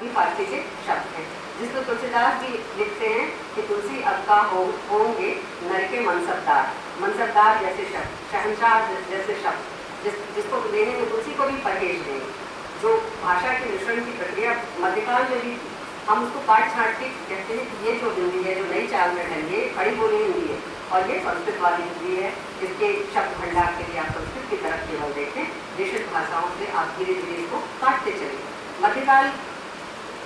ये फारसी के शब्द हैं, जिसमें तुलसीदास भी लिखते हैं कि तुलसी अब का होंगे नर के मनसबदार। मनसबदार जैसे शब्द, शहंशाह जैसे शब्द, जिसको लेने में तुलसी को भी परहेज देंगे। जो भाषा के मिश्रण की प्रक्रिया मध्यकाल में भी थी, हम उसको काट छाट के कहते हैं कि ये जो हिंदी है, जो नई चाल में है, ये खड़ी बोली हिंदी है और ये संस्कृत वाली हिंदी है। इसके शब्द भंडार के लिए आप संस्कृत की तरफ केवल देखें, देशिक भाषाओं से आप धीरे धीरे इसको काटते चलेंगे। मध्यकाल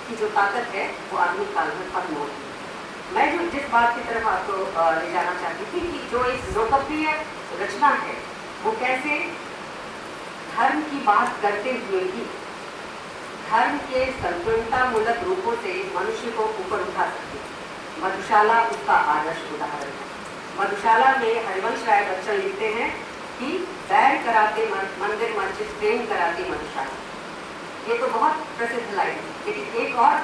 की जो ताकत है वो आधुनिक काल में खत्म होती है। मैं जो जिस बात की तरफ आपको ले जाना चाहती थी कि जो एक लोकप्रिय रचना है वो कैसे धर्म की बात करते हुए भी धर्म के संकीर्णतामूलक रूपों से मनुष्य को ऊपर उठा सकती है। मधुशाला उसका आदर्श उदाहरण है। मधुशाला में हरिवंश राय बच्चन लिखते हैं कि बैर कराते मंदिर मस्जिद, प्रेम कराती मधुशाला। ये तो बहुत प्रसिद्ध लाइन है, लेकिन एक और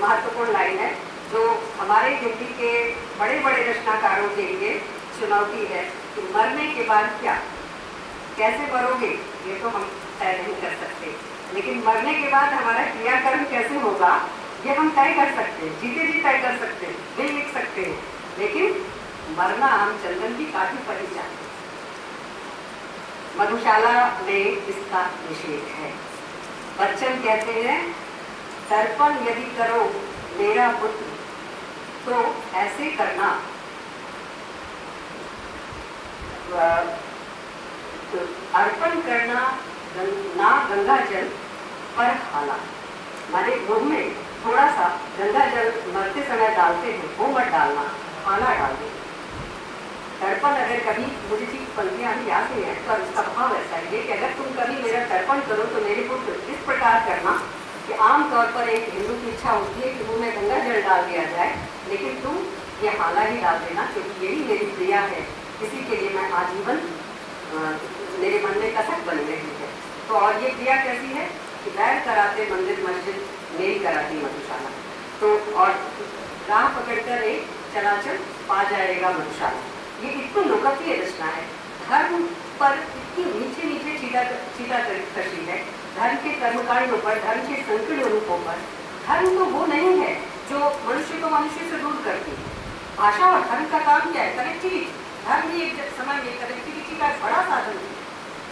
महत्वपूर्ण लाइन है जो हमारे हिंदी के बड़े बड़े रचनाकारों के लिए चुनौती है कि मरने के बाद क्या, कैसे मरोगे ये तो हम तय नहीं कर सकते, लेकिन मरने के बाद हमारा क्रियाकर्म कैसे होगा ये हम तय कर सकते हैं। जीते जी तय कर सकते हैं, नहीं लिख सकते हैं, लेकिन मरना हम चंदन की काठी पर ही चाहते हैं। मधुशाला में इसका निषेध है। बच्चन कहते हैं, तर्पण यदि करो मेरा पुत्र तो ऐसे करना, तो अर्पण करना ना गंगा जल पर हाला। माने मुंह में थोड़ा सा गंगा जल मरते समय डालते हैं, वो मत डालना, हाला डाल दें। तर्पण अगर कभी, मुझे ठीक पंक्तियां अभी याद नहीं है पर उसका भाव ऐसा है कि अगर तुम कभी मेरा तर्पण करो तो मेरे पुत्र इस प्रकार करना कि आमतौर पर एक हिंदू की इच्छा होती है कि मुंह में गंगा जल डाल दिया जाए, लेकिन तुम ये हाला ही डाल देना क्योंकि यही मेरी क्रिया है, इसी के लिए मैं आजीवन मेरे मन में कसक बनी रही है। तो और ये क्रिया कैसी है कि बैर कराते मंदिर मस्जिद, मेल कराती मधुशाला। तो और राह पकड़कर एक चलाचल पा जाएगा मधुशाला। ये इतनी लोकप्रिय रचना है। धर्म पर इतनी नीचे नीचे चीटा कशी है, धर्म के कर्मकांडों पर, धर्म के संकीर्ण रूपों पर। धर्म तो वो नहीं है जो मनुष्य को मनुष्य से दूर करती है। भाषा और धर्म का काम क्या है? कनेक्टिविटी। धर्म भी एक समय में कनेक्टिविटी का एक बड़ा साधन है,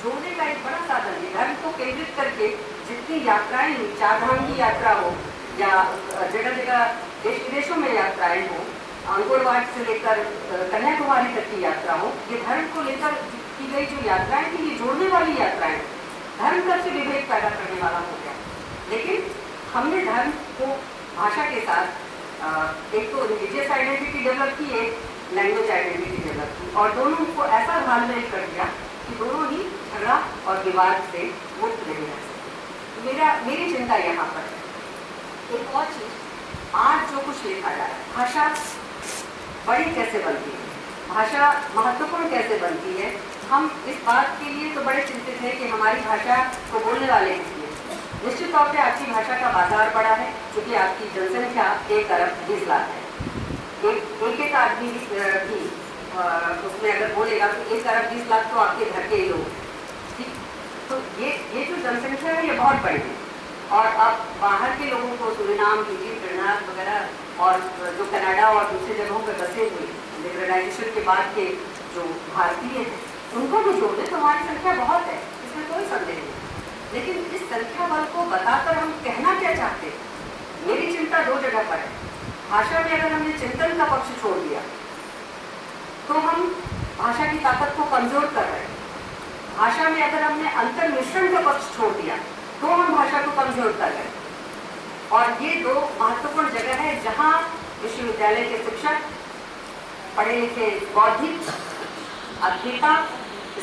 जोड़ने का एक बड़ा साधन है। धर्म को केंद्रित करके जितनी यात्राएं हुई, चारधाम की यात्रा हो या जगह जगह देश विदेशों में यात्राएं हो, अंगुरवाट से लेकर कन्याकुमारी तक की यात्रा हो, ये धर्म को लेकर की गई जो यात्राएं थी, ये जोड़ने वाली यात्राएं। धर्म कब से विभेद पैदा करने वाला हो गया। लेकिन हमने धर्म को भाषा के साथ एक तो रिलीजियस आइडेंटिटी डेवलप की, एक लैंग्वेज आइडेंटिटी डेवलप की, और दोनों को ऐसा घालमेल कर दिया कि दोनों ही झगड़ा और विवाद से मुक्त नहीं रह सकते। मेरी चिंता यहाँ पर है। एक और चीज, आज जो कुछ लिखा जा रहा है, भाषा बड़ी कैसे बनती है, भाषा महत्वपूर्ण कैसे बनती है, हम इस बात के लिए तो बड़े चिंतित हैं कि हमारी भाषा को बोलने वाले कितने। निश्चित तौर पे आपकी भाषा का बाजार बड़ा है, क्योंकि आपकी जनसंख्या 1 अरब 20 लाख है। एक आदमी भी उसमें अगर बोलेगा तो 1 अरब 20 लाख तो आपके घर के ही लोग। ठीक, तो ये जो जनसंख्या है ये बहुत बड़ी है। और अब बाहर के लोगों को, सूरीनाम, फिजी, त्रिनाद वगैरह और जो कनाडा और दूसरी जगहों पर बसे हुए लिबरलाइजेशन के बाद के जो भारतीय हैं, उनको भी जोड़ दें तो हमारी संख्या बहुत है, इसमें कोई संदेह नहीं। लेकिन इस संख्या बल को बताकर हम कहना क्या चाहते हैं? मेरी चिंता 2 जगह पर है। भाषा में अगर हमने चिंतन का पक्ष छोड़ दिया तो हम भाषा की ताकत को कमजोर कर रहे हैं। भाषा में अगर हमने अंतर मिश्रण का पक्ष छोड़ दिया तो हम भाषा को कमजोर कर रहे हैं। और ये 2 महत्वपूर्ण जगह है जहाँ विश्वविद्यालय के शिक्षक, पढ़े लिखे बौद्धिक अध्येता,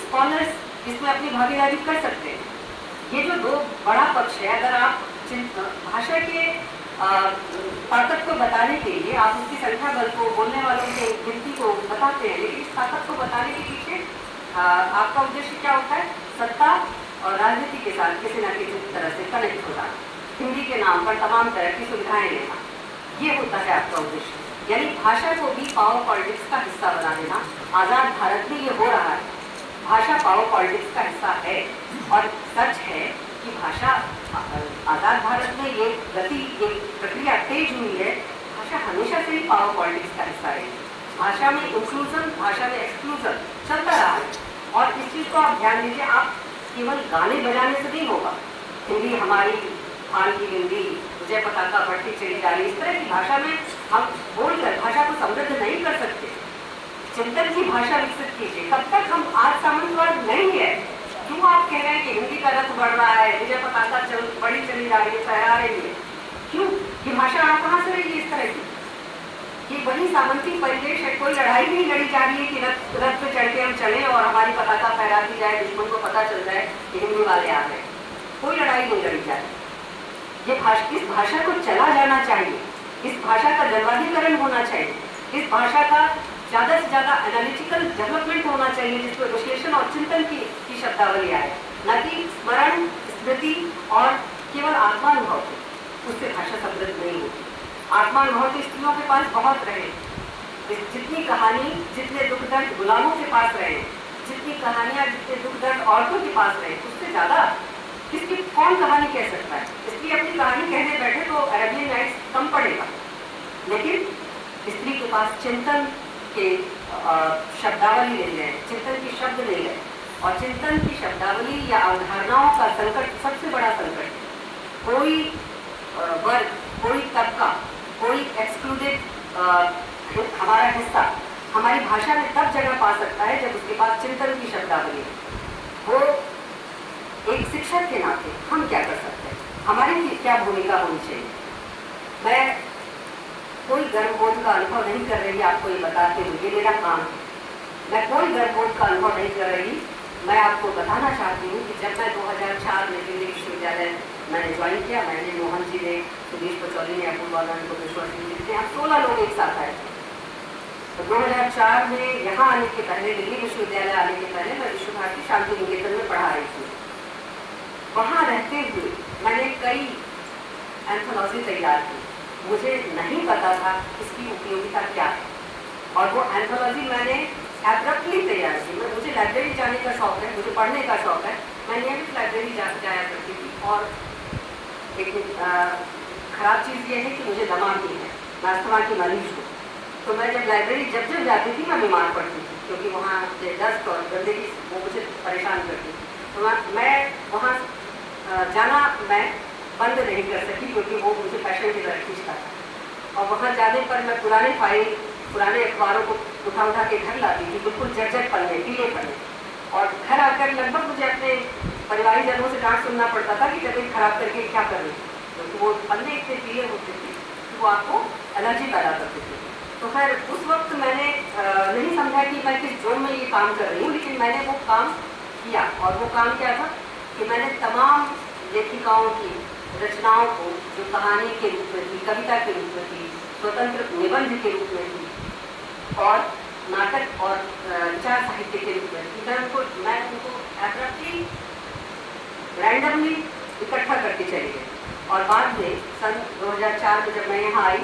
स्कॉलर्स इसमें अपनी भागीदारी कर सकते हैं। ये जो 2 बड़ा पक्ष है, अगर आप भाषा के ताकत को बताने के लिए आप उसकी संख्या बल को, बोलने वालों की गिनती को बताते हैं, लेकिन इस ताकत को बताने के पीछे आपका उद्देश्य क्या होता है? सत्ता और राजनीति के साथ किसी न किसी तरह से कनेक्ट होता है, हिंदी के नाम पर तमाम तरह की सुविधाएं लेना, ये होता है आपका उद्देश्य। यानी भाषा को भी पावर पॉलिटिक्स का हिस्सा बना देना। आज़ाद भारत में ये हो रहा है, भाषा पावर पॉलिटिक्स का हिस्सा है। और सच है कि भाषा आज़ाद भारत में ये गति पावर पॉलिटिक्स का हिस्सा रही है। भाषा में इंक्लूजन, भाषा में एक्सक्लूजन चलता रहा है। और इस चीज़ को आप ध्यान दीजिए, आप केवल गाने बजाने से नहीं होगा। हिंदी हमारी हाल की हिंदी, विजय पताका बढ़ती चली जा रही, इस तरह की भाषा में हम बोलकर भाषा को समृद्ध नहीं कर सकते। चिंतन की भाषा विकसित कीजिए। कब तक हम आज सामंतवाद नहीं है, क्यों आप कह रहे हैं कि हिंदी का रथ बढ़ रहा है, विजय पताका बड़ी चली जा रही है, फहरा रही है, क्यों? ये भाषा आप कहाँ से रही है इस तरह की? ये वही सामंती परिवेश है। कोई लड़ाई नहीं लड़ी जा रही है कि रथ पे चढ़ के हम चले और हमारी पताका फहराती जाए, दुश्मन को पता चल जाए कि हिंदी वाले आ रहे हैं। कोई लड़ाई नहीं लड़ी जा रही। इस भाषा को चला जाना चाहिए, इस भाषा का जन्माधिकरण होना चाहिए, इस भाषा का ज़्यादा से ज़्यादा एनालिटिकल डेवलपमेंट होना चाहिए, जिसमें विश्लेषण और चिंतन की शब्दावली आए, न कि स्मरण, स्मृति और केवल आत्मानुभव। उससे भाषा समृद्ध नहीं होती। आत्मानुभव तो स्त्रियों के पास बहुत रहे, जितनी कहानी, जितने दुख दर्द गुलामों के पास रहे, जितनी कहानियाँ, जितने दुख दर्द औरतों के पास रहे, उससे ज़्यादा किसकी कौन कहानी कह सकता है? इसलिए अपनी कहानी कहने बैठे तो अरेबियन नाइट्स कम पड़ेगा, लेकिन स्त्री के पास चिंतन के शब्दावली नहीं है, चिंतन के शब्द नहीं है। और चिंतन की शब्दावली या अवधारणाओं का संकट सबसे बड़ा संकट है। कोई वर्ग, कोई तबका, कोई एक्सक्लूडेड हमारा हिस्सा हमारी भाषा में तब जगह पा सकता है जब उसके पास चिंतन की शब्दावली है। वो एक शिक्षक के नाते हम क्या कर सकते हैं, हमारी क्या भूमिका होनी चाहिए? मैं कोई गर्वबोध का अनुभव नहीं कर रही आपको ये बताते हुए, ये मेरा काम है। मैं कोई गर्वबोध का अनुभव नहीं कर रही। मैं आपको बताना चाहती हूँ कि जब मैं 2004 में दिल्ली विश्वविद्यालय मैंने ज्वाइन किया, मैंने, मोहन जी ने, सुदेश पचौली ने, अपूर्व वालन को, विश्वास सिंह ने, हम 16 लोग एक साथ आए थे। तो 2004 में यहाँ आने के पहले, दिल्ली विश्वविद्यालय आने के पहले मैं विश्व भारती शांति निकेतन में पढ़ा रही थी। वहाँ रहते हुए मैंने कई एंथोलॉजी तैयार की। मुझे नहीं पता था इसकी उपयोगिता क्या है, और वो एंथोलॉजी मैंने एब्रप्टली तैयार की। मुझे लाइब्रेरी जाने का शौक है, मुझे पढ़ने का शौक है, मैं नियमित लाइब्रेरी जाया करती थी। और एक खराब चीज़ ये है कि मुझे दमा भी है, मैं अस्थमा की मरीज हूँ। तो मैं जब लाइब्रेरी जब जाती थी मैं बीमार पड़ती थी, क्योंकि वहाँ डस्ट और गंदगी वो मुझे परेशान करती थी। तो मैं वहाँ जाना मैं बंद नहीं कर सकी, क्योंकि वो मुझे पैशन की तरह खींचता था। और वहाँ जाने पर मैं पुराने फाइल, पुराने अखबारों को उठा के घर लाती थी, बिल्कुल जर्जर पन्ने, पीले पन्ने। और घर आकर लगभग मुझे अपने परिवारी जनों से डांट सुनना पड़ता था कि तबीयत खराब करके क्या कर रही, क्योंकि वो पन्ने इतने पीले होते थे कि वो आपको एलर्जी पैदा करते थे। तो खैर उस वक्त मैंने नहीं समझा कि मैं किस जोन में ये काम कर रही हूँ, लेकिन मैंने वो काम किया। और वो काम क्या था कि मैंने तमाम लेखिकाओं की रचनाओं को, जो कहानी के रूप में थी, कविता के रूप में थी, स्वतंत्र निबंध के रूप में थी, और नाटक और विचार साहित्य के रूप में थी, मैं उनको एब्रप्टली रैंडमली इकट्ठा करके चली गई। और बाद में सन 2004 में जब मैं यहाँ आई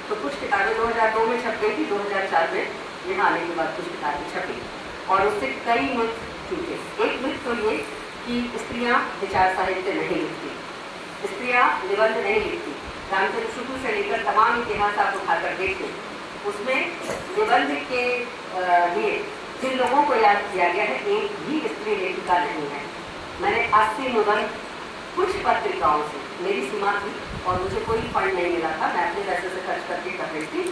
तो कुछ किताबें 2002 में छप गई थी, 2004 में यहाँ आने के बाद कुछ किताबें छपी, और उससे कई मिथ टूटे। एक मिथ तो ये कि स्त्रियाँ विचार साहित्य नहीं लिखती, स्त्रियाँ निबंध नहीं लिखती। रामचंद्र शुक्ल से लेकर तमाम इतिहास आप उठाकर देखें, उसमें निबंध के लिए जिन लोगों को याद किया गया है, एक भी स्त्री लेखिका नहीं है। मैंने 80 निबंध कुछ पत्रिकाओं से, मेरी सीमा थी और मुझे कोई फंड नहीं मिला था, मैं अपने पैसे से खर्च करके कर रही थी,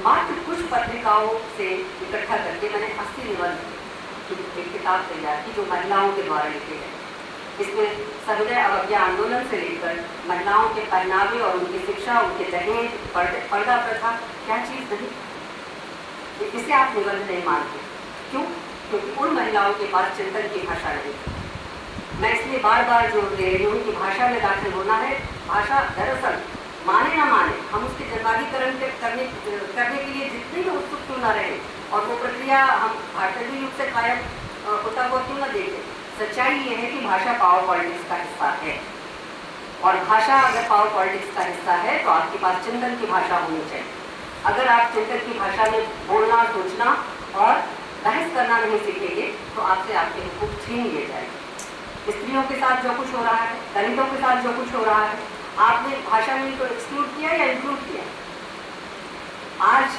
मात्र कुछ पत्रिकाओं से इकट्ठा करके मैंने 80 निबंध की एक किताब तैयार की, जो महिलाओं के द्वारा लिखे गए। इसमें सविनय अवज्ञा आंदोलन से लेकर महिलाओं के पहनावे और उनकी शिक्षा, उनके दहेज, पर्दा प्रथा, क्या चीज़ नहीं, इसे आप निबंध नहीं मानते। क्यों? क्योंकि उन महिलाओं के पास चिंतन की भाषा नहीं। मैं इसलिए बार बार जोर दे रही हूँ कि भाषा में दाखिल होना है। भाषा दरअसल माने ना माने, हम उसके जन्माधिकरण करने के लिए जितने भी उत्सुक क्यों न रहे, और वो प्रक्रिया हम भारतीय युग से कायम होता हुआ क्यों न देखें, सच्चाई ये है कि भाषा पावर पॉलिटिक्स का हिस्सा है। और भाषा अगर पावर पॉलिटिक्स का हिस्सा है तो आपके पास चिंतन की भाषा होनी चाहिए। अगर आप चिंतन की भाषा में बोलना, सोचना और बहस करना नहीं सीखेंगे तो आपसे आपके हुकूक छीन लिए जाएंगे। स्त्रियों के साथ जो कुछ हो रहा है, दलितों के साथ जो कुछ हो रहा है, आपने भाषा में तो एक्सक्लूड किया या इंक्लूड किया? आज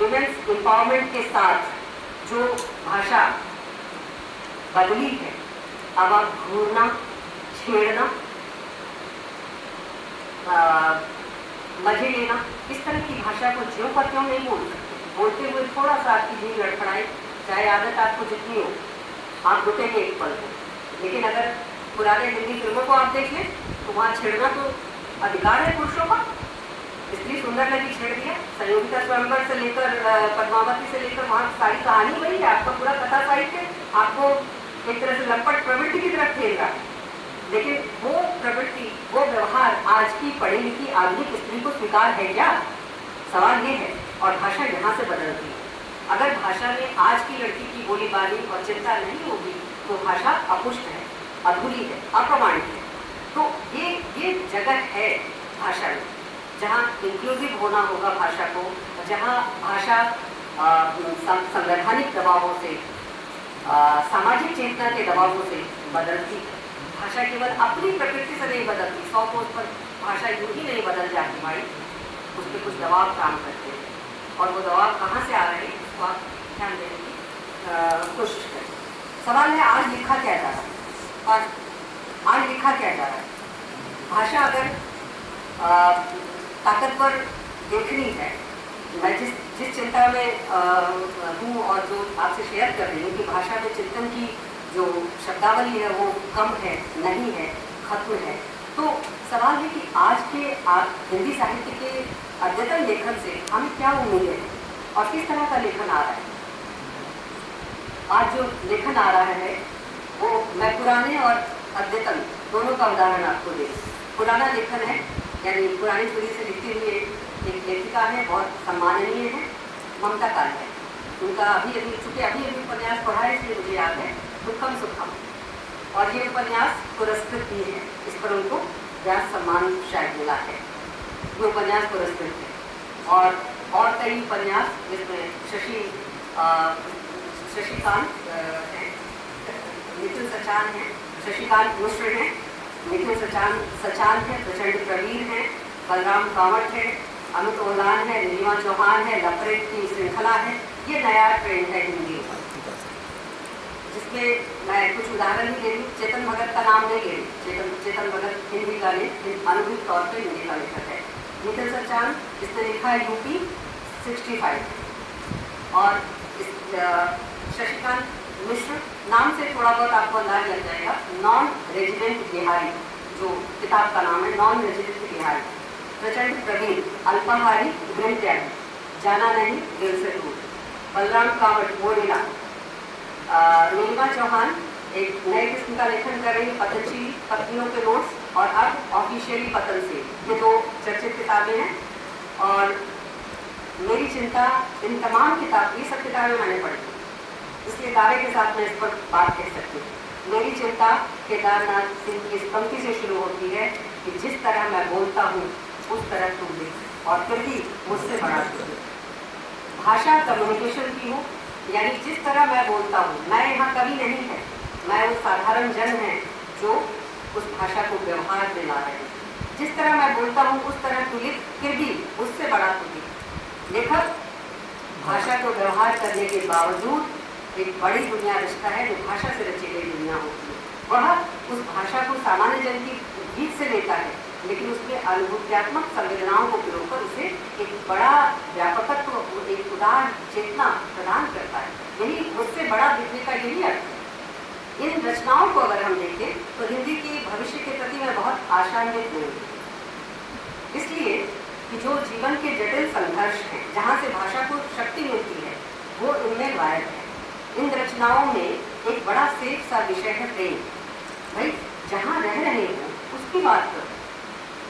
वुमेन्स एम्पावरमेंट के साथ जो भाषा बदली है, अब आप घूरना, छेड़ना, मजे लेना, इस तरह की भाषा को ज्यों का त्यों नहीं बोल सकते। बोलते हुए थोड़ा सा आपकी जीभ लड़खड़ाए, चाहे आदत आपको जितनी हो, आप रुकेंगे एक पल को। लेकिन अगर पुराने हिंदी फिल्मों को आप देख लें तो वहाँ छेड़ना तो अधिकार है पुरुषों का। इसलिए सुंदर लगी छेड़ दिया, संयोगिता स्वयंवर से लेकर पद्मावती से लेकर वहाँ सारी कहानी वही है। आपका पूरा कथा साहित्य आपको एक तरह से लंपट प्रवृत्ति की तरफ खेल रहा है। लेकिन वो प्रवृत्ति, वो व्यवहार आज की पढ़ी लिखी आधुनिक स्त्री को स्वीकार है क्या? सवाल ये है। और भाषा यहाँ से बदलती है। अगर भाषा में आज की लड़की की बोली बानी और चिंता नहीं होगी तो भाषा अपुष्ट है, अधूरी है, अप्रमाणित है। तो ये जगह है भाषा में जहाँ इंक्लूसिव होना होगा भाषा को, जहाँ भाषा संवैधानिक दबावों से, सामाजिक चेतना के दबावों से बदलती है। भाषा केवल अपनी प्रकृति से नहीं बदलती। 100 कोस पर भाषा यूं ही नहीं बदल जाती भाई, उस पर कुछ दबाव काम करते हैं। और वो दबाव कहाँ से आ रहे हैं उसको आप ध्यान देने की कोशिश करें। सवाल है आज लिखा क्या जा रहा है, और आज लिखा क्या जा रहा है। भाषा अगर ताकतवर देखनी है, मैं जिस चिंता में हूँ और जो आपसे शेयर कर रही हूँ कि भाषा में चिंतन की जो शब्दावली है वो कम है, नहीं है, खत्म है, तो सवाल है कि आज के हिंदी साहित्य के अद्यतन लेखन से हमें क्या उम्मीद है और किस तरह का लेखन आ रहा है। आज जो लेखन आ रहा है वो मैं पुराने और अद्यतन दोनों का उदाहरण आपको दे। पुराना लेखन है, यानी पुरानी पीढ़ी से लिखती हुई एक लेखिका है, बहुत सम्माननीय है, ममता काल है। उनका अभी उपन्यास पढ़ा है इसलिए मुझे याद है, दुखम सुखम, और ये उपन्यास पुरस्कृत भी है। इस पर उनको व्यास सम्मान शायद मिला है, ये उपन्यास पुरस्कृत है। और कई उपन्यास जिसमें शशिकांत है, निखिल सचान है, शशिकांत मिश्र हैं, निखिल सचान है, प्रचंड प्रवीण है, बलराम कामत है, अमित ओलान है, नीलिमा चौहान है, लपरेट की श्रृंखला है। ये नया ट्रेंड है हिंदी पर, जिसमें मैं कुछ उदाहरण ही ले रही। चेतन भगत का नाम नहीं ले रही। चेतन भगत हिंदी का अनुभूत तौर पर हिंदी का लेखक है। निखिल सचान, इसने लिखा है यूपी 65। और शशिकांत मिश्र नाम से थोड़ा बहुत आपको अंदाज लग जाएगा, नॉन रेजिडेंट बिहारी जो किताब का नाम है, नॉन रेजिडेंट बिहारी। प्रचंड प्रवीण, अल्पाहारी गृह त्यागी, जाना नहीं दिल से दूर। बलराम कावट, मोरेला। नीलिमा चौहान एक नए किस्म का लेखन कर रही है, पतंजलि पत्नियों के नोट्स, और अब ऑफिशियली पतन से। ये दो चर्चित किताबें हैं। और मेरी चिंता, इन तमाम किताब, ये सब किताबें मैंने पढ़ी, इसलिए दावे के साथ मैं इस पर बात कह सकती हूँ। मेरी चिंता केदारनाथ सिंह की इस पंक्ति से शुरू होती है कि जिस तरह मैं बोलता हूँ उस तरह तुम लिख, और फिर भी मुझसे बड़ा तुम। भाषा कम्युनिकेशन की हो, यानी जिस तरह मैं बोलता हूँ, मैं यहाँ कवि नहीं है, मैं वो साधारण जन है जो उस भाषा को व्यवहार में ला रहे हैं। जिस तरह मैं बोलता हूँ उस तरह तू लिख, फिर भी उससे बड़ा तू लिख। लेखक भाषा को व्यवहार करने के बावजूद एक बड़ी दुनिया रचता है जो भाषा से रची गई दुनिया होती है। वह उस भाषा को सामान्य जन की गीत से लेता है, लेकिन उसके अनुभूत्यात्मक संवेदनाओं को पिरोकर उसे एक बड़ा व्यापकत्व, एक उदार चेतना प्रदान करता है। यही उससे बड़ा दिखने का यही अर्थ है। इन रचनाओं को अगर हम देखें तो हिंदी के भविष्य के प्रति मैं बहुत आशान्वित नहीं हूँ, इसलिए कि जो जीवन के जटिल संघर्ष हैं, जहाँ से भाषा को शक्ति मिलती है, वो इनमें गायब है। इन रचनाओं में एक बड़ा सेफ सा विषय है प्रेम। भाई जहाँ रह रहे हो उसकी बात करो,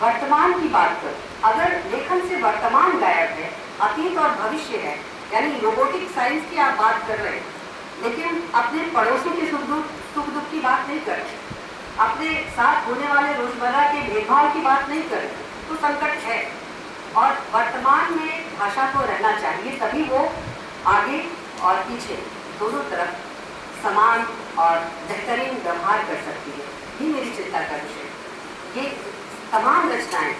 वर्तमान की बात करो। अगर लेखन से वर्तमान गायब है, अतीत और भविष्य है, यानी रोबोटिक साइंस की आप बात कर रहे हैं, लेकिन अपने पड़ोसियों के सुख दुख की बात नहीं कर रहे, अपने साथ होने वाले रोजमर्रा के भेदभाव की बात नहीं कर रहे, तो संकट है। और वर्तमान में भाषा को रहना चाहिए, तभी वो आगे और पीछे दोनों तरफ समान और बेहतरीन व्यवहार कर सकती है। ये मेरी चिंता का विषय। ये तमाम रचनाएं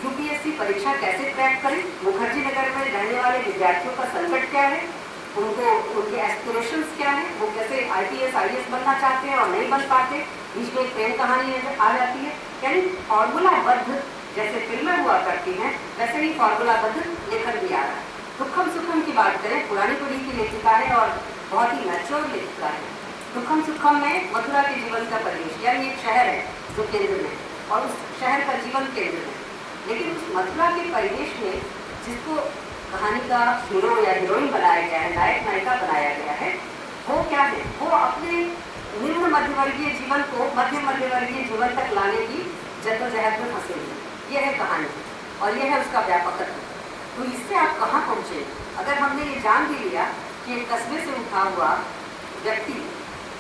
यूपीएससी परीक्षा कैसे क्रैक करें, मुखर्जी नगर में रहने वाले विद्यार्थियों का संकट क्या है, उनको उनके एस्पिरेशंस क्या है, वो कैसे IPS IAS बनना चाहते हैं और नहीं बन पाते, बीच में एक प्रेम कहानी आ जाती है। यानी फॉर्मूलाबद्ध जैसे फिल्में हुआ करती हैं वैसे ही फॉर्मूलाबद्ध लेखन भी आ रहा है। दुखम सुखम की बात करें, पुरानी पीढ़ी की लेखिका है और बहुत ही मैच्योर लेखिका है। दुखम सुखम में मथुरा के जीवन का परिवेश, यानी एक शहर है जो केंद्र में और उस शहर का जीवन केंद्र में, लेकिन उस मथुरा के परिवेश में जिसको कहानी का हीरो या हीरोइन बनाया गया है, नायक नायिका बनाया गया है, वो क्या है, वो अपने निम्न मध्यवर्गीय जीवन को मध्यम मध्यवर्गीय जीवन तक लाने की जद्दोजहद में फंसे हुए। यह है कहानी और यह है उसका व्यापकत्व। तो इससे आप कहाँ पहुँचे? अगर हमने ये जान भी लिया कि एक कस्बे से उठा हुआ व्यक्ति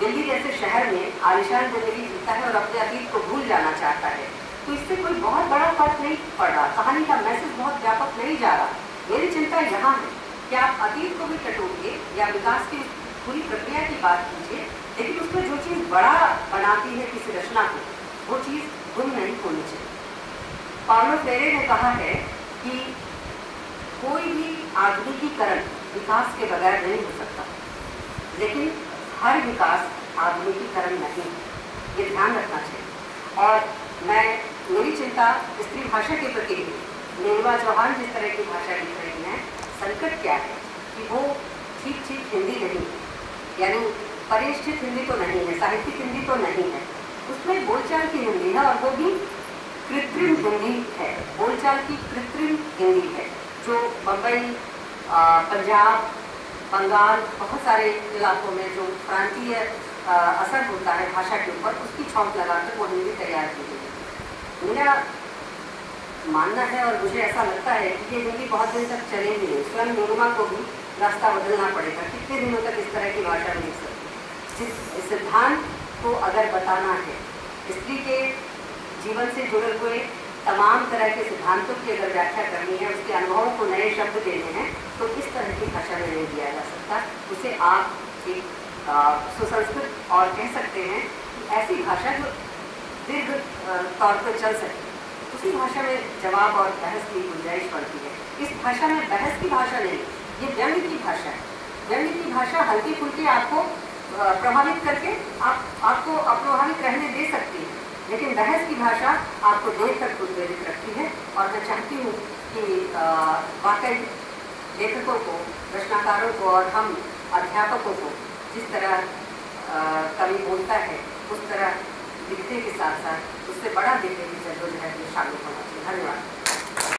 दिल्ली जैसे शहर में आलिशान जिंदगी जीता है और अपने अतीत को भूल जाना चाहता है, तो इससे कोई बहुत बड़ा फर्क नहीं पड़ रहा, कहानी का मैसेज बहुत व्यापक नहीं जा रहा। मेरी चिंता यहाँ है कि आप अतीत को भी टटोलिए या विकास की पूरी प्रक्रिया की बात कीजिए, लेकिन उसमें जो चीज़ बड़ा बनाती है किसी रचना को, वो चीज़ गुम नहीं होनी चाहिए। पाउलो फ्रेरे ने कहा है कि कोई भी आधुनिकीकरण विकास के बगैर नहीं हो सकता, लेकिन हर विकास आधुनिकीकरण नहीं है, ये ध्यान रखना चाहिए। और मेरी चिंता स्त्री भाषा के प्रति है। नीलिमा चौहान जिस तरह की भाषा लिख रही हैं, संकट क्या है कि वो ठीक हिंदी नहीं है, यानी परिष्ठित हिंदी तो नहीं है, साहित्यिक हिंदी तो नहीं है, उसमें बोलचाल की हिंदी है और वो भी कृत्रिम हिंदी है, बोलचाल की कृत्रिम हिंदी है, जो बम्बई, पंजाब, बंगाल, बहुत सारे इलाकों में जो प्रांतीय असर होता है भाषा के ऊपर, उसकी छौंक लगाकर वो हिंदी तैयार की गई है। मेरा मानना है और मुझे ऐसा लगता है कि ये हिंदी बहुत दिन तक चलेगी नहीं। स्वयं नीलिमा को भी रास्ता बदलना पड़ेगा, कितने दिनों तक इस तरह की भाषा नहीं सकती। जिस सिद्धांत को अगर बताना है, स्त्री के जीवन से जुड़े हुए तमाम तरह के सिद्धांतों की अगर व्याख्या करनी है, उसके अनुभवों को नए शब्द देने हैं, तो इस तरह की भाषा में नहीं दिया जा सकता। उसे आप एक सुसंस्कृत और कह सकते हैं कि ऐसी भाषा जो दीर्घ तौर पर चल सके, उसी भाषा में जवाब और बहस की गुंजाइश बढ़ती है। इस भाषा में बहस की भाषा नहीं, ये व्यंग्य की भाषा है। व्यंग्य की भाषा हल्की फुल्की आपको प्रभावित करके आपको अप्रभावित रहने दे सकती है, लेकिन बहस की भाषा आपको देर तक उत्तेजित रखती है। और मैं चाहती हूँ कि वाकई लेखकों को, रचनाकारों को और हम अध्यापकों को जिस तरह कवि बोलता है, उस तरह लिखने के साथ साथ उससे बड़ा दिखने की जद्दोजहद में शामिल होना चाहिए। धन्यवाद।